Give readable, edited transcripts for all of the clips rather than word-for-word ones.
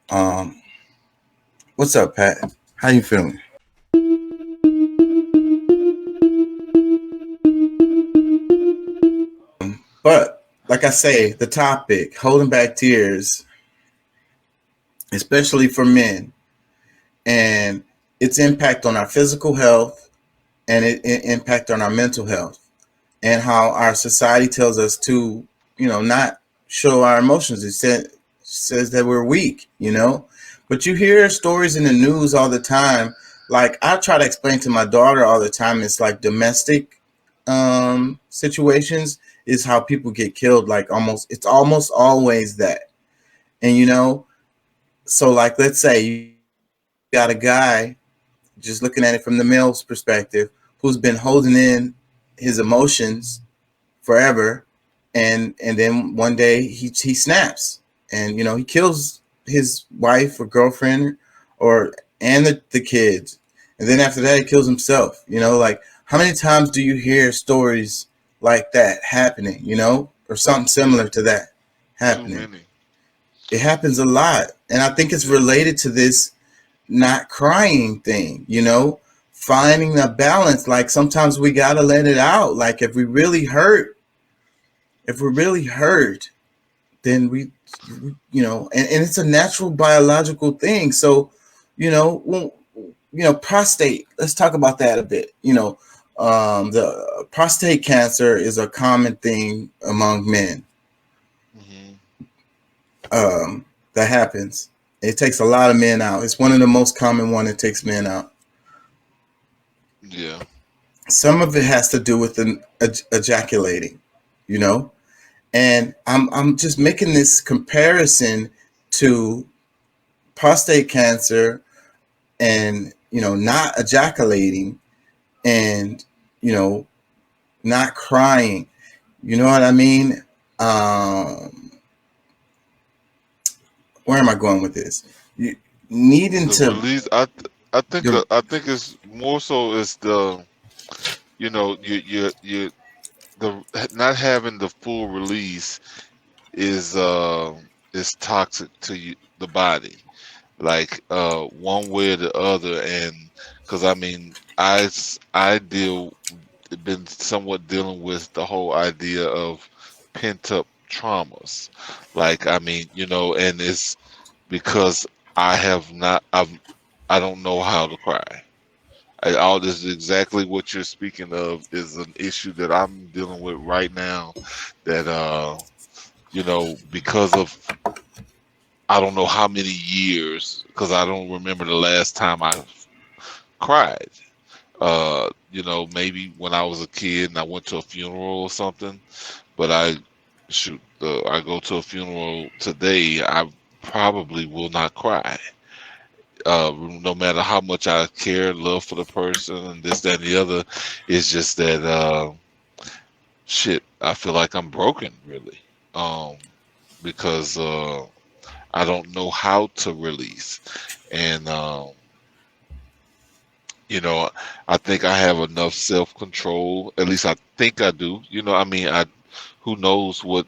Um, what's up, Pat? How you feeling? But like I say, the topic, holding back tears, especially for men, and its impact on our physical health and it impact on our mental health, and how our society tells us to, not show our emotions. Says that we're weak. But you hear stories in the news all the time. Like I try to explain to my daughter all the time, it's like domestic situations is how people get killed. Like it's almost always that. And so like let's say you got a guy, just looking at it from the male's perspective, who's been holding in his emotions forever, and then one day he snaps, and he kills his wife or girlfriend or and the kids, and then after that he kills himself. Like how many times do you hear stories like that happening, or something similar to that Too happening? many. It happens a lot, and I think it's Yeah. related to this not crying thing, finding a balance. Like sometimes we gotta let it out. Like if we're really hurt, then and it's a natural biological thing. So, prostate. Let's talk about that a bit. The prostate cancer is a common thing among men. Hmm. That happens. It takes a lot of men out. It's one of the most common one that takes men out. Yeah. Some of it has to do with an ejaculating, you know, and I'm just making this comparison to prostate cancer and not ejaculating and you know not crying. You know what I mean? Um, where am I going with this? You needing The to release. the I think it's more so is the you the not having the full release is toxic to you, the body, like one way or the other. And because I mean I deal been somewhat dealing with the whole idea of pent up traumas, like I mean and it's because I have not I don't know how to cry. All this is exactly what you're speaking of is an issue that I'm dealing with right now, that because of I don't know how many years, because I don't remember the last time I cried. Maybe when I was a kid and I went to a funeral or something, but I go to a funeral today, I probably will not cry. No matter how much I care, love for the person, and this, that, and the other, it's just that shit. I feel like I'm broken, really, um, because I don't know how to release, and you know, I think I have enough self control. At least I think I do. I mean, I who knows what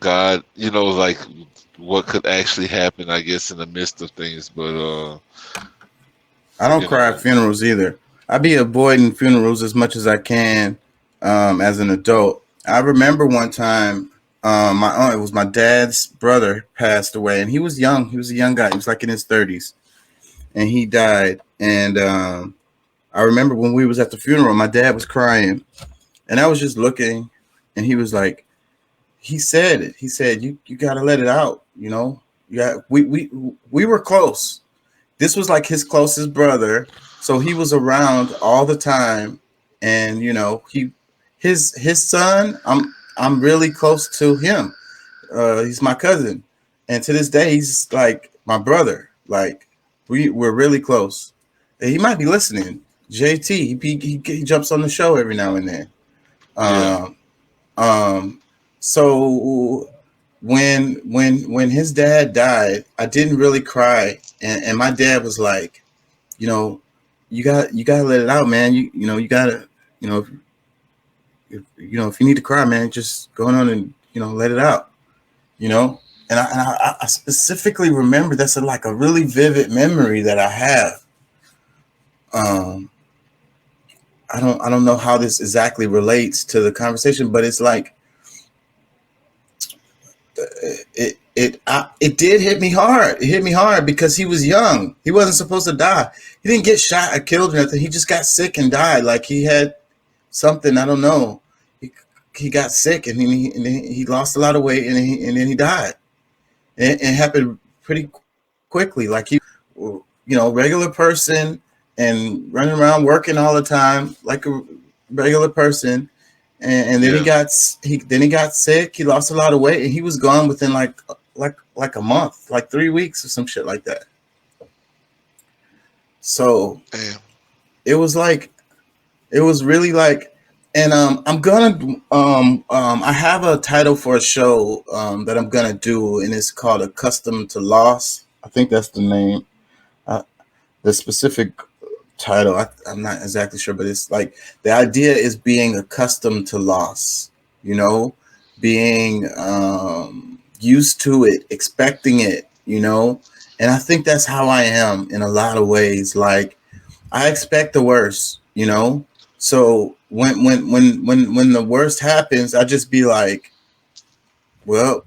God, like what could actually happen, I guess, in the midst of things. But I don't you cry at know, funerals either. I be avoiding funerals as much as I can as an adult. I remember one time, it was my dad's brother passed away, and he was young. He was a young guy. He was like in his 30s, and he died. And I remember when we was at the funeral, my dad was crying, and I was just looking, and he was like, he said it. He said, "You got to let it out." Yeah, we were close. This was like his closest brother, so he was around all the time, and his son. I'm really close to him. He's my cousin, and to this day, he's like my brother. Like we're really close. And he might be listening. JT, he jumps on the show every now and then. yeah, Um, um, so when his dad died, I didn't really cry, and my dad was like, you know, you gotta let it out, man. You gotta, you know, if you need to cry, man, just go on and let it out. You know. I specifically remember that's like a really vivid memory that I have. Um, I don't know how this exactly relates to the conversation, but it's like it did hit me hard. It hit me hard because he was young. He wasn't supposed to die. He didn't get shot or killed or nothing. He just got sick and died. Like he had something, I don't know. He got sick and he lost a lot of weight and then he died. And it happened pretty quickly. Like he, regular person and running around working all the time like a regular person. And then Yeah. he got sick. He lost a lot of weight, and he was gone within like a month, like 3 weeks or some shit like that. So Damn. it was like it was really like, and I'm gonna I have a title for a show that I'm gonna do, and it's called Accustomed to Loss. I think that's the name. Uh, the specific title I'm not exactly sure, but it's like the idea is being accustomed to loss, you know, being used to it, expecting it, and I think that's how I am in a lot of ways. Like I expect the worst, so when the worst happens, I just be like, well,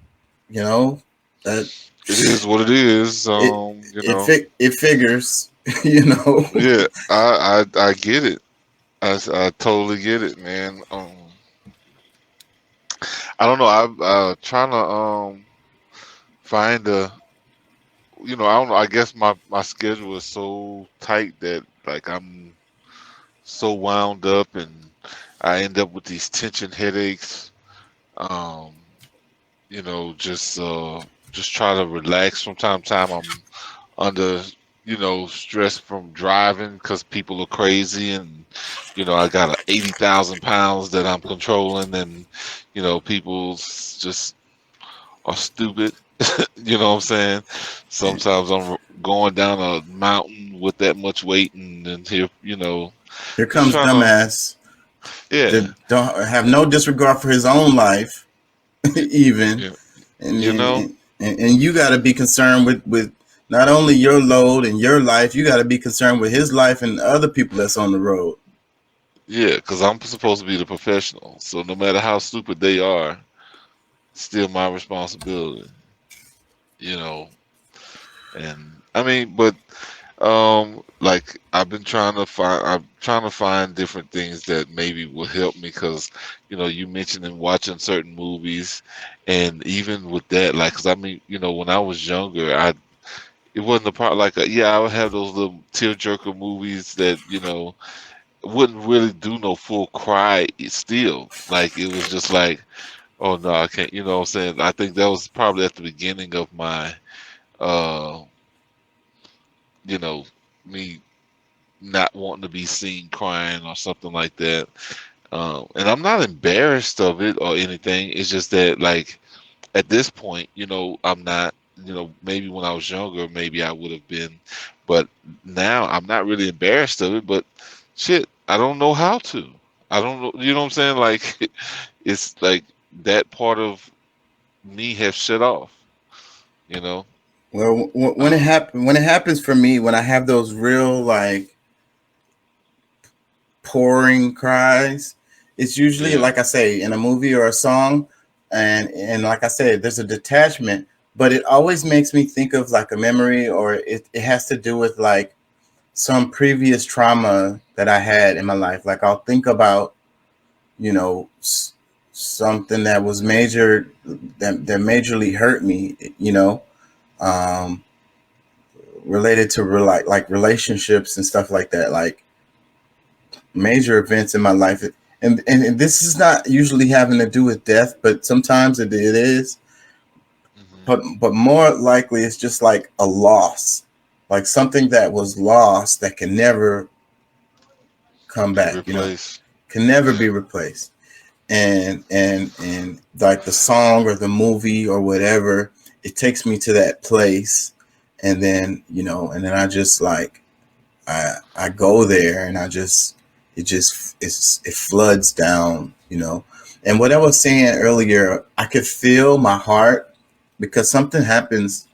you know that It is what it is. it it figures. you know Yeah, I get it. I totally get it, man. I don't know. I'm trying to find a. I don't know. I guess my schedule is so tight that like I'm so wound up, and I end up with these tension headaches. Um, just try to relax from time to time. I'm under, stress from driving because people are crazy, and I got a 80,000 pounds that I'm controlling, and people just are stupid. You know what I'm saying? Sometimes I'm going down a mountain with that much weight, and then here, Here just comes trying to, dumbass yeah, that don't have no disregard for his own life, even, yeah, and you know. and you got to be concerned with not only your load and your life, you got to be concerned with his life and other people that's on the road. Yeah, because I'm supposed to be the professional. So no matter how stupid they are, it's still my responsibility, you know. And I mean, but like I'm trying to find different things that maybe will help me because, you mentioned in watching certain movies, and even with that, like, because I mean, when I was younger, it wasn't a part like, yeah, I would have those little tearjerker movies that, wouldn't really do no full cry still. Like it was just like, oh no, I can't, you know what I'm saying? I think that was probably at the beginning of my uh you know, me not wanting to be seen crying or something like that. And I'm not embarrassed of it or anything. It's just that like at this point, I'm not, maybe when I was younger, maybe I would have been, but now I'm not really embarrassed of it, but shit, I don't know how to. I don't know, you know what I'm saying? Like it's like that part of me has shut off, you know? Well, Um, when it happens for me, when I have those real like pouring cries, it's usually yeah. like I say in a movie or a song, and like I said, there's a detachment, but it always makes me think of like a memory, or it has to do with like some previous trauma that I had in my life. Like I'll think about, you know, something that was major, that majorly hurt me, um, related to like relationships and stuff like that, like major events in my life. And this is not usually having to do with death, but sometimes it is. Hmm. But more likely, it's just like a loss, like something that was lost that can never come Be back. replaced. Can never Yeah. be replaced. And like the song or the movie or whatever, it takes me to that place, and then I just like I go there, and it floods down. And what I was saying earlier, I could feel my heart because something happens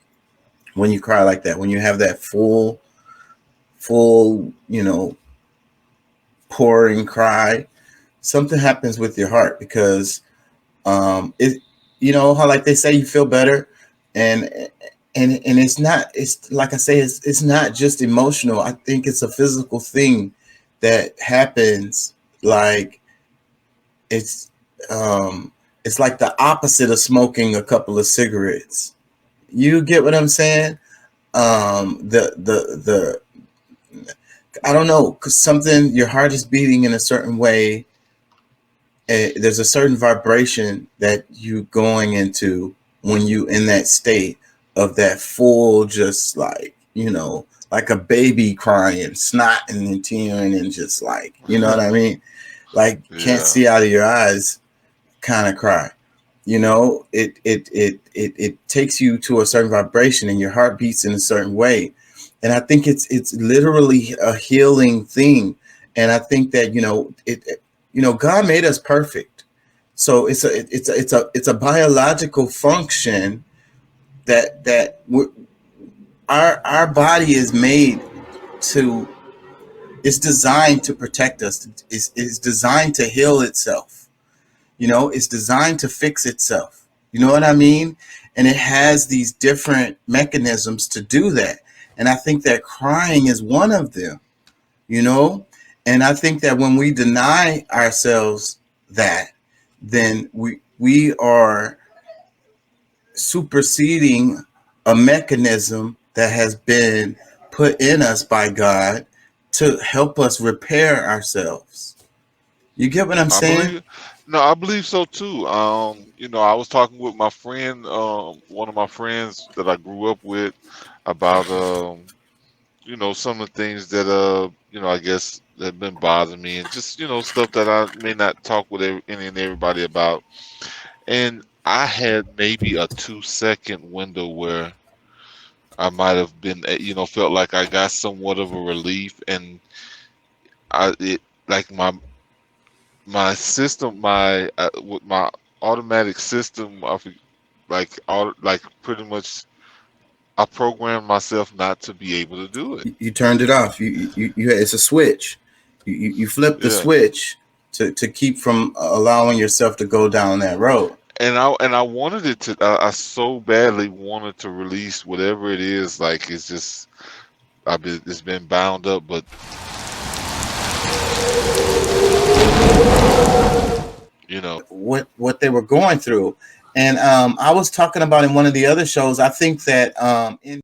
when you cry like that, when you have that full, pouring cry. Something happens with your heart because it, how like they say you feel better, and and it's not. It's like I say, it's not just emotional. I think it's a physical thing that happens. Like it's it's like the opposite of smoking a couple of cigarettes. You get what I'm saying? The I don't know, cause something, your heart is beating in a certain way. There's a certain vibration that you going into when you in that state of that full, just like, like a baby crying, snotting and tearing and just like, you know what I mean? Like can't Yeah. see out of your eyes kind of cry. It takes you to a certain vibration and your heart beats in a certain way. And I think it's literally a healing thing. And I think that, God made us perfect. So it's a biological function that our body is made to, it's designed to protect us. It's designed to heal itself. It's designed to fix itself. You know what I mean? And it has these different mechanisms to do that. And I think that crying is one of them, you know? And I think that when we deny ourselves that, then we are superseding a mechanism that has been put in us by God to help us repair ourselves. You get what I'm I saying? believe, no, I believe so too. I was talking with my friend, one of my friends that I grew up with, about some of the things that I guess that have been bothering me, and just stuff that I may not talk with any and everybody about. And I had maybe a 2-second window where I might have been, felt like I got somewhat of a relief, and it like my system, with my automatic system, like pretty much, I programmed myself not to be able to do it. You turned it off. You it's a switch. You flip the Yeah, switch to keep from allowing yourself to go down that road. and I wanted it to. I so badly wanted to release whatever it is. Like it's just, it's been bound up, but you know, What they were going through. And I was talking about in one of the other shows. I think that in